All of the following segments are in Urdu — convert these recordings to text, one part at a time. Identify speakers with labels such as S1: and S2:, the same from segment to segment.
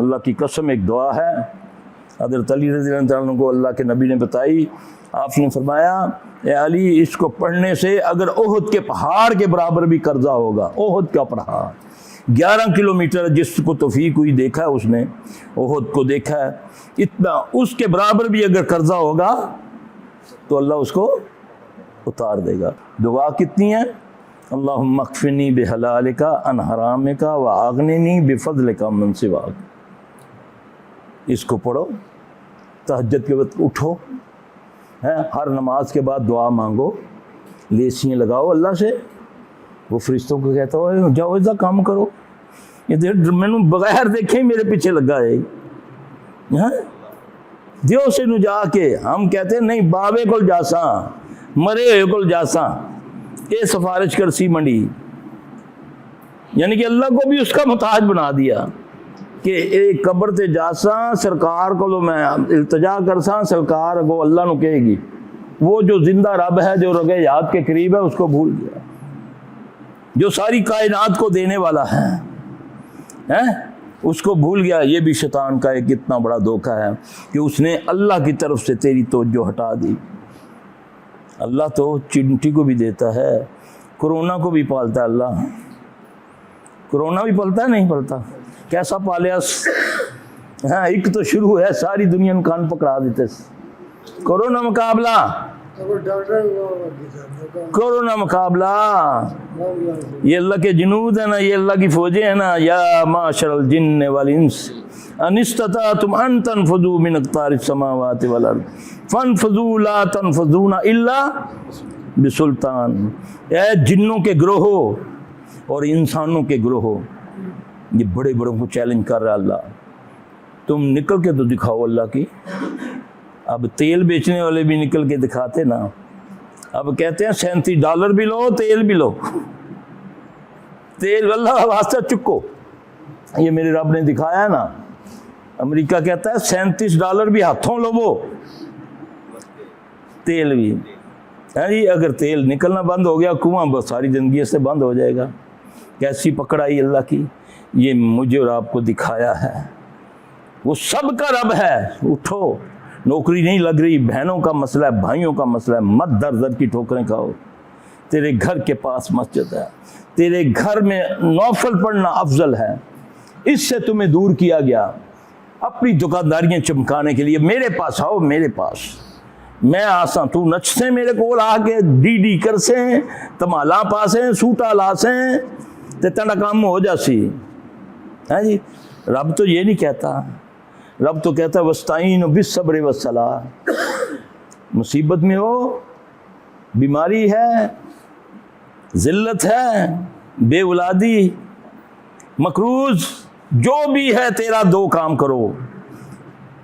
S1: اللہ کی قسم ایک دعا ہے حضرت علی رضی اللہ عنہ کو اللہ کے نبی نے بتائی. آپ نے فرمایا اے علی اس کو پڑھنے سے اگر احد کے پہاڑ کے برابر بھی قرضہ ہوگا، احد کا پہاڑ 11 کلومیٹر جس کو توفیق ہوئی دیکھا ہے اس نے احد کو دیکھا ہے، اتنا اس کے برابر بھی اگر قرضہ ہوگا تو اللہ اس کو اتار دے گا. دعا کتنی ہے؟ اللہم اکفنی بحلالک عن حرامک واغننی بفضلک من سواک. اس کو پڑھو، تہجد کے وقت اٹھو، ہر نماز کے بعد دعا مانگو، لیسیاں لگاؤ اللہ سے. وہ فرشتوں کو کہتا ہو جاؤ ایسا کام کرو، یہ میں بغیر دیکھے میرے پیچھے لگا ہے. دیو سے نو جا کے ہم کہتے ہیں نہیں بابے کو جاساں مرے ہوئے کو جاساں یہ سفارش کرسی منڈی، یعنی کہ اللہ کو بھی اس کا محتاج بنا دیا کہ ایک قبر تے جاساں سرکار کو میں التجا کرساں، سرکار کو اللہ نو کہے گی. وہ جو زندہ رب ہے جو رگے یاد کے قریب ہے اس کو بھول گیا، جو ساری کائنات کو دینے والا ہے اس کو بھول گیا. یہ بھی شیطان کا ایک اتنا بڑا دھوکہ ہے کہ اس نے اللہ کی طرف سے تیری توجہ ہٹا دی. اللہ تو چنٹی کو بھی دیتا ہے، کرونا کو بھی پالتا ہے. اللہ کرونا بھی پالتا ہے نہیں پالتا؟ کیسا پالیا؟ ایک تو شروع ہے ساری دنیا نے کان پکڑا دیتے. کرونا مقابلہ، کرونا مقابلہ، یہ اللہ کے جنود ہیں نا، یہ اللہ کی فوجیں ہیں نا. یا معاشر الجن والانس ان استطعتم ان تنفذوا من اقطار السماوات والارض فانفذوا لا تنفذون الا بسلطان. اے جنوں کے گروہوں اور انسانوں کے گروہوں، یہ بڑے بڑوں کو چیلنج کر رہا ہے اللہ، تم نکل کے تو دکھاؤ اللہ کی. اب تیل بیچنے والے بھی نکل کے دکھاتے نا. اب کہتے ہیں $37 بھی لو تیل بھی لو، تیل اللہ واسطہ چکو. یہ میرے رب نے دکھایا ہے نا. امریکہ کہتا ہے $37 بھی ہاتھوں لو، وہ تیل بھی. جی اگر تیل نکلنا بند ہو گیا کنواں بس ساری زندگی سے بند ہو جائے گا. کیسی پکڑائی اللہ کی. یہ مجھے اور آپ کو دکھایا ہے وہ سب کا رب ہے. اٹھو، نوکری نہیں لگ رہی، بہنوں کا مسئلہ ہے، بھائیوں کا مسئلہ ہے، مت در در کی ٹھوکریں کھاؤ. تیرے گھر کے پاس مسجد ہے، تیرے گھر میں نوفل پڑھنا افضل ہے. اس سے تمہیں دور کیا گیا اپنی دکانداریاں چمکانے کے لیے. میرے پاس آؤ، میرے پاس میں آساں، تو نچ سے میرے کو آ کے ڈی کر سے تمالا پاسیں سوٹا لاسیں تے تنڈا کام ہو جاسی. ہاں جی رب تو یہ نہیں کہتا، رب تو کہتا وستعینوا بالصبر والصلاۃ. مصیبت میں ہو، بیماری ہے، ذلت ہے، بے اولادی، مقروض، جو بھی ہے تیرا دو کام کرو.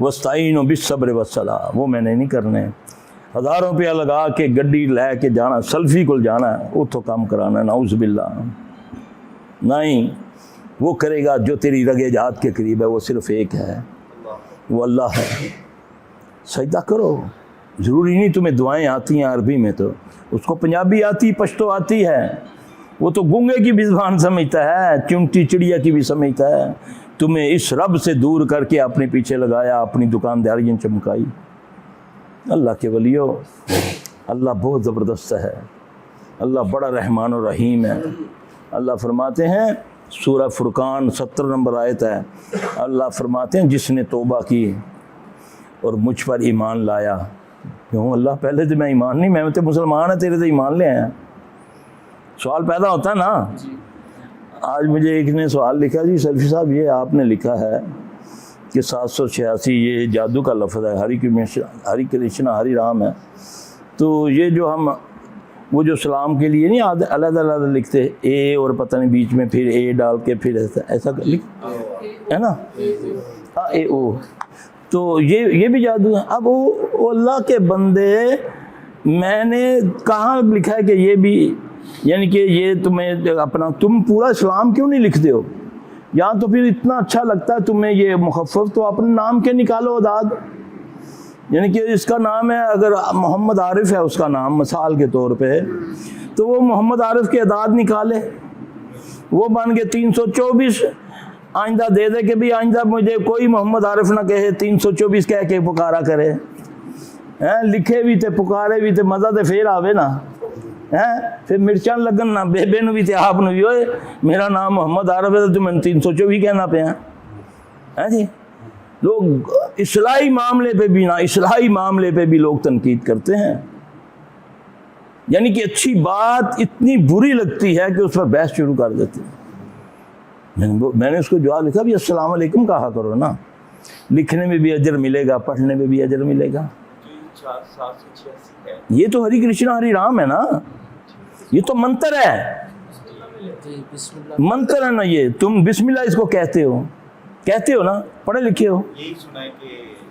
S1: وستعینوا بالصبر والصلاۃ. وہ میں نے نہیں کرنے. 1000 روپیہ لگا کے گڈی لے کے جانا، سلفی کو جانا ہے، اتوں کام کرانا ہے، نعوذ باللہ. نہیں، وہ کرے گا جو تیری رگے جات کے قریب ہے. وہ صرف ایک ہے، وہ اللہ ہے. سجدہ کرو. ضروری نہیں تمہیں دعائیں آتی ہیں عربی میں، تو اس کو پنجابی آتی، پشتو آتی ہے. وہ تو گونگے کی بھی زبان سمجھتا ہے، چمٹی چڑیا کی بھی سمجھتا ہے. تمہیں اس رب سے دور کر کے اپنے پیچھے لگایا، اپنی دکانداریاں چمکائی. اللہ کے ولیو، اللہ بہت زبردست ہے. اللہ بڑا رحمان و رحیم ہے. اللہ فرماتے ہیں سورہ فرقان 70 نمبر آیت ہے. اللہ فرماتے ہیں جس نے توبہ کی اور مجھ پر ایمان لایا. کیوں اللہ پہلے تو میں ایمان نہیں، میں تو مسلمان ہے، تیرے تو ایمان لے آیا. سوال پیدا ہوتا ہے نا. آج مجھے ایک نے سوال لکھا، جی سلفی صاحب یہ آپ نے لکھا ہے کہ 786 یہ جادو کا لفظ ہے، ہری کرشنا ہری رام ہے. تو یہ جو ہم وہ جو سلام کے لیے نہیں علیحدہ علیحدہ لکھتے اے اور پتہ نہیں بیچ میں پھر اے ڈال کے پھر ایسا لکھ ہے نا، اے او، تو یہ بھی جادو ہے. اب وہ اللہ کے بندے، میں نے کہاں لکھا ہے کہ یہ بھی، یعنی کہ یہ تمہیں اپنا، تم پورا اسلام کیوں نہیں لکھتے ہو؟ یا تو پھر اتنا اچھا لگتا ہے تمہیں یہ مخفف، تو اپنے نام کے نکالو اعداد. یعنی کہ اس کا نام ہے، اگر محمد عارف ہے اس کا نام مثال کے طور پہ، تو وہ محمد عارف کے اعداد نکالے، وہ بن گئے 324. آئندہ دے دے کہ بھی آئندہ مجھے کوئی محمد عارف نہ کہے 324 کہہ کے پکارا کرے. لکھے بھی تے پکارے بھی تے مزہ تے پھر آوے نا. پھر مرچاں لگن نہ بےبے نو بھی تے آپ نو بھی. ہوئے میرا نام محمد عارف ہے تو میں 324 کہنا پیا. جی لوگ اصلاحی معاملے پہ بھی اصلاحی معاملے پہ بھی لوگ تنقید کرتے ہیں. یعنی کہ اچھی بات اتنی بری لگتی ہے کہ اس پر بحث شروع کر دیتے ہیں. میں نے اس کو جواب لکھا بھی السلام علیکم کہا کرو نا. لکھنے میں بھی اجر ملے گا, پڑھنے میں بھی اجر ملے گا. یہ تو ہری کرشنا ہری رام ہے نا, یہ تو منتر ہے, منتر ہے نا. یہ تم بسم اللہ اس کو کہتے ہو نا, پڑھے لکھے ہو,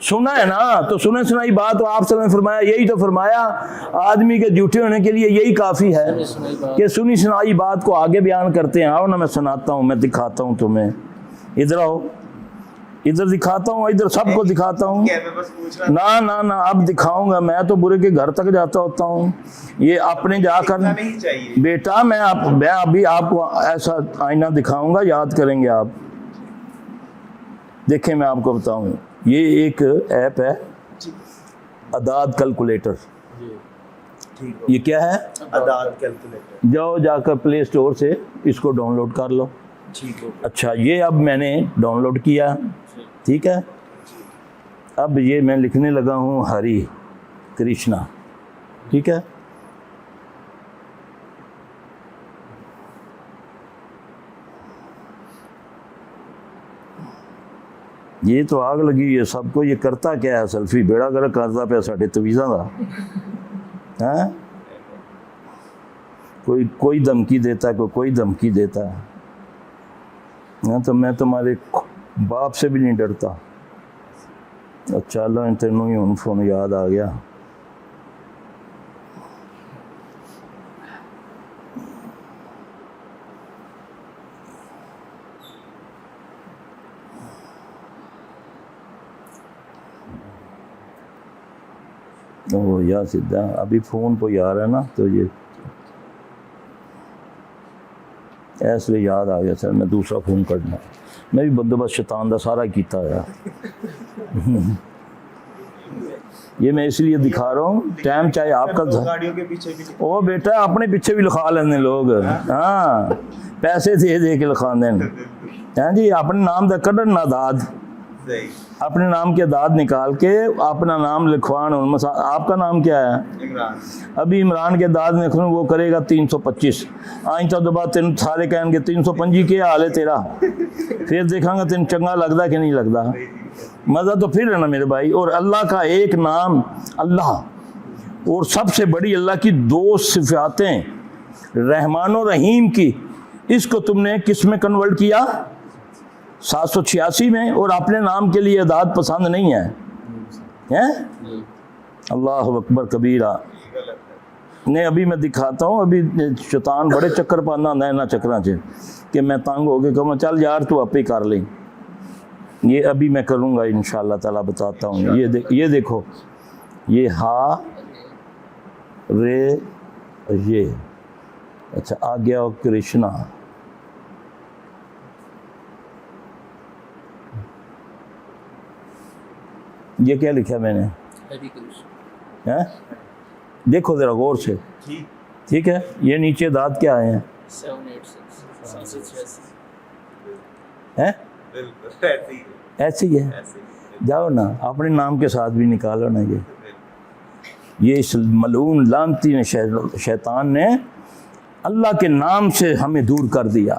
S1: سنا ہے نا. تو سنے سنائی بات تو آپ نے فرمایا, یہی تو فرمایا آدمی کے جھوٹے ہونے کے لیے یہی کافی ہے کہ سنی سنائی بات کو آگے بیان کرتے ہیں. آؤ نا میں سناتا ہوں, میں دکھاتا ہوں تمہیں. ادھر آؤ, ادھر دکھاتا ہوں, ادھر سب کو دکھاتا ہوں. نہ اب دکھاؤں گا. میں تو برے کے گھر تک جاتا ہوتا ہوں. یہ اپنے جا کر بیٹا میں ابھی آپ کو ایسا آئینہ دکھاؤں گا, یاد کریں گے آپ. دیکھیں میں آپ کو بتاؤں, یہ ایک ایپ ہے اعداد کیلکولیٹر. یہ کیا ہے؟ اعداد کیلکولیٹر. جاؤ جا کر پلے اسٹور سے اس کو ڈاؤن لوڈ کر لو. اچھا یہ اب میں نے ڈاؤن لوڈ کیا, ٹھیک ہے. اب یہ میں لکھنے لگا ہوں ہری کرشنا, ٹھیک ہے. یہ تو آگ لگی ہے سب کو. یہ کرتا کیا ہے سیلفی بیڑا گرک کرتا پیا ساڈے تویزاں دا. کوئی دھمکی دیتا ہے, کوئی دھمکی دیتا ہے. تو میں تمہارے باپ سے بھی نہیں ڈرتا. اچھا اللہ تینوں ہی ہوں فون یاد آ گیا. یا سدھا ابھی فون پہ آ رہا ہے نا, تو یہ اس لیے یاد آ گیا سر میں دوسرا فون کرنا. میں بھی بندوبست شیطان دا سارا کیتا ہے. یہ میں اس لیے دکھا رہا ہوں ٹائم چاہے آپ کا او بیٹا اپنے پیچھے بھی لکھا لینے لوگ. ہاں پیسے دے کے لکھا دیں. جی اپنے نام دا کڈن نہ داد, اپنے نام کے داد نکال کے اپنا نام لکھوان. آپ کا نام کیا ہے؟ ابھی عمران کے داد لکھوں وہ کرے گا 325. آئندہ تو بعد تین سارے کہیں گے 325 کیا حال ہے تیرا. پھر دیکھاں گا تین چنگا لگتا کہ نہیں لگتا. مزہ تو پھر ہے نا میرے بھائی. اور اللہ کا ایک نام اللہ, اور سب سے بڑی اللہ کی 2 صفاتیں رحمان و رحیم کی, اس کو تم نے کس میں کنورٹ کیا؟ 786 میں. اور اپنے نام کے لیے اعداد پسند نہیں ہے. اللہ اکبر کبیرہ. نہیں ابھی میں دکھاتا ہوں. ابھی شیطان بڑے چکر پانا ہے نہ چکراں چ کہ میں تنگ ہو کے کہوں چل یار تو آپ ہی کر لیں. یہ ابھی میں کروں گا انشاءاللہ تعالیٰ, بتاتا ہوں. یہ دیکھو, یہ ہا رے یہ. اچھا آ گیا کرشنا. یہ کیا لکھا میں نے؟ دیکھو ذرا غور سے, ٹھیک ہے. یہ نیچے داد کیا آئے ہیں؟ 786 ایسے ہی ہے. جاؤ نا اپنے نام کے ساتھ بھی نکالو نا. یہ اس ملعون لعنتی نے شیطان نے اللہ کے نام سے ہمیں دور کر دیا.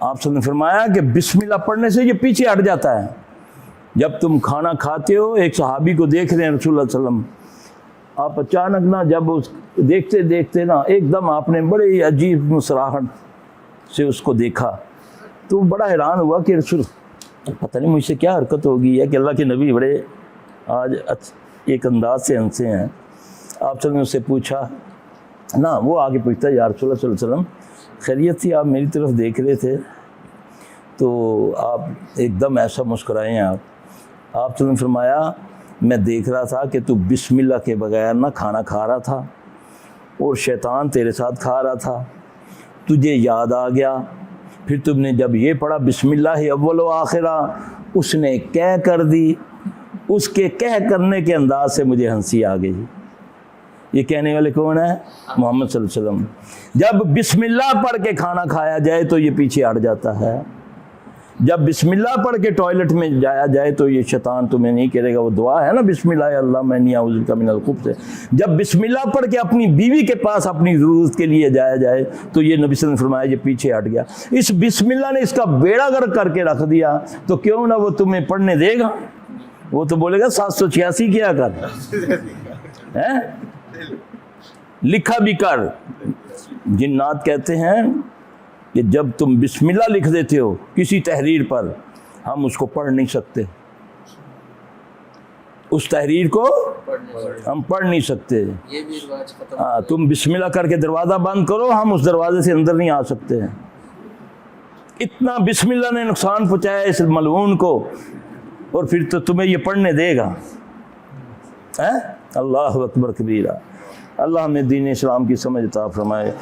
S1: آپ نے فرمایا کہ بسم اللہ پڑھنے سے یہ پیچھے ہٹ جاتا ہے. جب تم کھانا کھاتے ہو, ایک صحابی کو دیکھ رہے ہیں رسول اللہ صلی اللہ علیہ وسلم, آپ اچانک نا جب اس دیکھتے دیکھتے نا ایک دم آپ نے بڑے عجیب مسراہٹ سے اس کو دیکھا, تو بڑا حیران ہوا کہ رسول پتہ نہیں مجھ سے کیا حرکت ہوگی ہے کہ اللہ کے نبی بڑے آج ایک انداز سے ہنسے ہیں. آپ نے اس سے پوچھا نا, وہ آگے پوچھتا ہے یا رسول اللہ صلی اللہ علیہ وسلم خیریت تھی, آپ میری طرف دیکھ رہے تھے تو آپ ایک دم ایسا مسکرائے ہیں. آپ نے فرمایا میں دیکھ رہا تھا کہ تو بسم اللہ کے بغیر نہ کھانا کھا رہا تھا اور شیطان تیرے ساتھ کھا رہا تھا. تجھے یاد آ گیا پھر تم نے جب یہ پڑھا بسم اللہ اول و آخرہ، اس نے کہہ کر دی، اس کے کہہ کرنے کے انداز سے مجھے ہنسی آ گئی۔ یہ کہنے والے کون ہیں؟ محمد صلی اللہ علیہ وسلم۔ جب بسم اللہ پڑھ کے کھانا کھایا جائے تو یہ پیچھے ہٹ جاتا ہے، جب بسم اللہ پڑھ کے ٹوائلٹ میں جایا جائے تو یہ شیطان تمہیں نہیں کرے گا۔ وہ دعا ہے نا بسم اللہ اللہم انی اعوذ بک من الخبث سے، جب بسم اللہ پڑھ کے اپنی بیوی کے پاس اپنی ضرورت کے لیے جایا جائے تو یہ نبی صلی اللہ علیہ وسلم نے فرمایا یہ پیچھے ہٹ گیا۔ اس بسم اللہ نے اس کا بیڑا غرق کر کے رکھ دیا، تو کیوں نہ وہ تمہیں پڑھنے دے گا؟ وہ تو بولے گا 786 کیا کر لکھا بھی کر۔ جنات کہتے ہیں کہ جب تم بسم اللہ لکھ دیتے ہو کسی تحریر پر، ہم اس کو پڑھ نہیں سکتے، اس تحریر کو ہم پڑھ نہیں سکتے۔ ہاں، تم بسم اللہ کر کے دروازہ بند کرو، ہم اس دروازے سے اندر نہیں آ سکتے ہیں۔ اتنا بسم اللہ نے نقصان پہنچایا اس ملعون کو، اور پھر تو تمہیں یہ پڑھنے دے گا؟ اللہ اکبر کبیرہ۔ اللہ ہمیں دین اسلام کی سمجھ عطا فرمائے۔